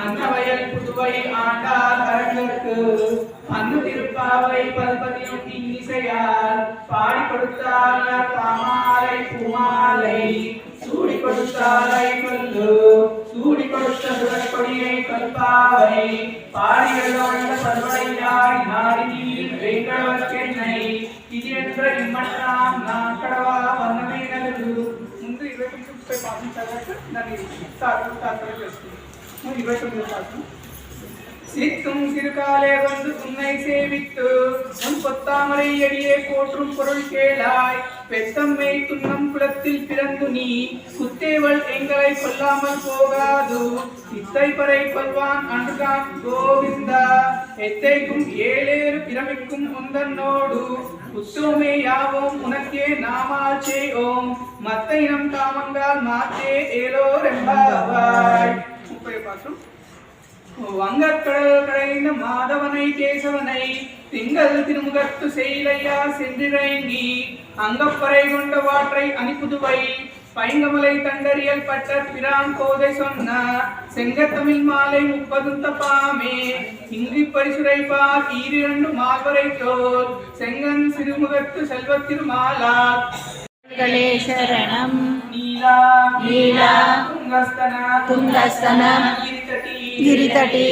அன்னவயல் புதுவை ஆண்டார் அரங்கற்கு அன்னு திருப்பாவை பல்பதியும் இன்னிசையால் பாடி கொடுத்தார் பாமாலை பூமாலை சூடி கொடுத்தாரை கொல்லு சூடி கொடுத்த சுடற்கொடியை கல்பாவை பாடியல்ல பல்வடையாய் நாடி வெங்கடவர்க்கென்னை இது என்ற இம்மட்டாம் நான் கடவா வண்ணமே நல்லது ముందు 29 పాటించాలంటే దాన్ని సాధన చేస్తుంది 29 పాఠం சித்தும் சிறுகாலே வந்து உன்னை சேவித்து உன் பொத்தாமரை எடியே போற்றும் பொருள் கேளாய் பெத்தம்மை துன்னம் குலத்தில் பிறந்து நீ குத்தேவள் எங்களை கொல்லாமல் போகாது இத்தை பறை கொள்வான் அன்றுதான் கோவிந்தா எத்தைக்கும் ஏழேறு பிறவிக்கும் உந்தன்னோடு உத்தோமே யாவோம் உனக்கே நாமால் செய்வோம் மத்த இனம் காமங்கால் மாத்தே ஏலோர் என்பாவாய். 30 பாட்டும் வங்கக்கடல் கடைந்த மாதவனை கேசவனை திங்கள் திருமுகத்து செய்லையா சென்றிறங்கி அங்கப்பறை கொண்ட வாற்றை அணிப்புதுவை பைங்கமலை தண்டறியல் பட்ட பிரான் கோதை சொன்ன செங்கத்தமிழ் மாலை 30 பாமே இங்கு பரிசுரைப்பார் ஈரிரண்டு மால்வரை தோல் செங்கன் சிறுமுகத்து செல்வத்திருமாலா சரணம். நீலா நீலா துங்கஸ்தன துங்கஸ்தன गिरितटी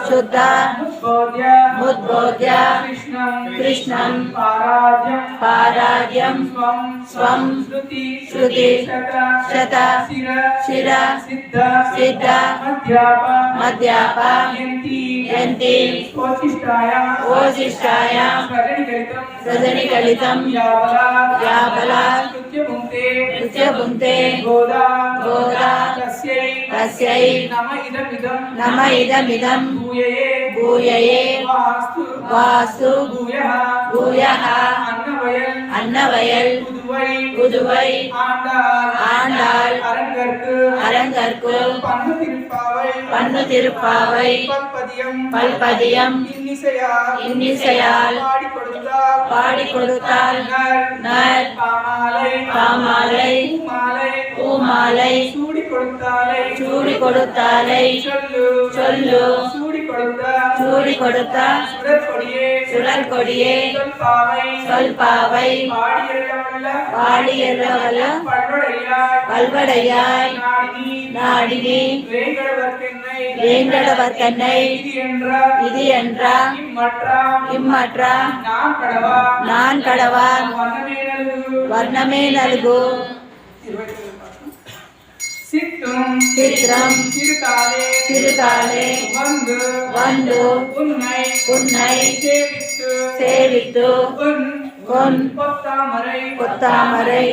शुद्ध मुद्बोध्य कृष्णं पाराज्यं स्वं श्रुति शत शिर सिद्ध मध्याप यन्ति ओजिष्ठायां रजनिकलितं याबला नृत्यभुङ्क्ते गोदा तस्यै नम इदमिदं भूयये वास्तु भूयः अन्नवयल புதுவை ஆண்டாள் அரங்கற்கு பண்ணு திருப்பாவை பல்பதியம் இன்னிசையால் பாடி கொடுத்தால் நர் பாமாலை பூமாலை சூடி கொடுத்தாலை சொல்லு சூடி கொடுத்த சுடற்கொடியே சொல்பாவை பாடியவள பல்வடையாய் நாடினி வேங்கடவர்க்கென்னை இது என்ற இம்மற்ற நான் கடவான் வர்ணமே நல்கு. சித்திரம் சிறுகாலே வந்து உன்னை சேவித்து பொன் பொத்தாமரை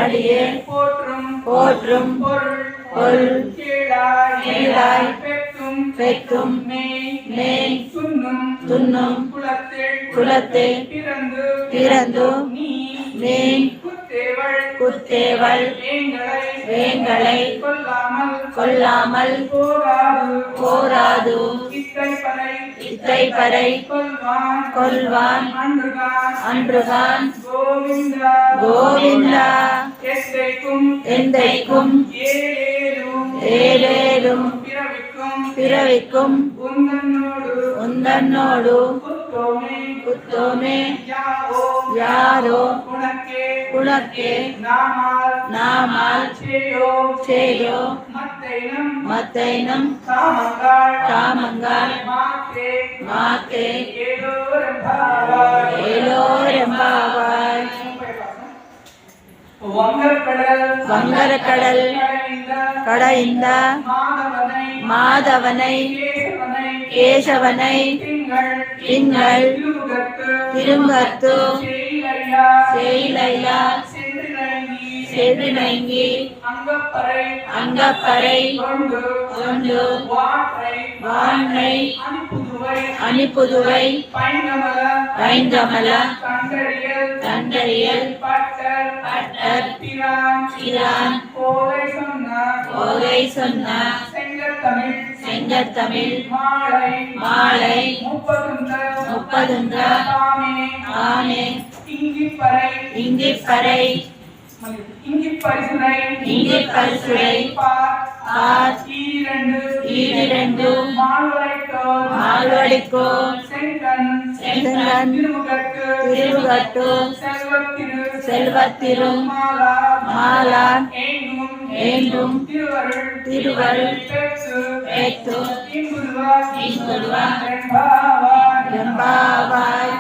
அடியே போற்றும் பொருள் கீழாய் பெத்தும் மேய் துண்ணும் குலத்தே பிறந்து நீ குத்தேவள் வேங்களை கொல்லாமல் போராது இத்தை பறை கொள்வான் அன்றுகான் கோவிந்தா எந்தைக்கும் ஏழேலும் பிறவிக்கும் உந்தன்னோடு குத்தோமே யாரோ உனக்கே நாமால் செய்யோ மத்தைனம் காமங்கால் மாத்தே ஏலோரெம்பாவாய். வங்கரக்கடல் கடைந்த மாதவனை கேசவனை திங்கள் திருங்கத்து செய்லையா சென்றிறங்கி அங்கப்பறை கொண்டு வானை அணிப்புதுவை பைங்கமல தண்டறியல் பட்டர் பிரான் கோதை சொன்ன செங்கத்தமிழ் செங்கத்தமிழ் மாலை மாலை முப்பதுன்ற ஆமே இங்கிப்பறை இங்கிப்பறை இங்கிப்பரிசுரை இங்கிப்பரிசுரை பார் ஈரிரண்டு மால்வடிக்கோன் செங்கண் திருமுகட்டு செல்வத்திரும் மாலான் ஏந்தும் திருவருள் பெற்று இன்புறுவார் எம்பாவாய்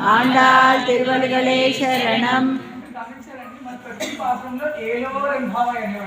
ஆண்டாள் திருவடிகளே சரணம். தமிழ் சரணி மற்றும் பாசங்கள் ஏழோ என்பாவாய்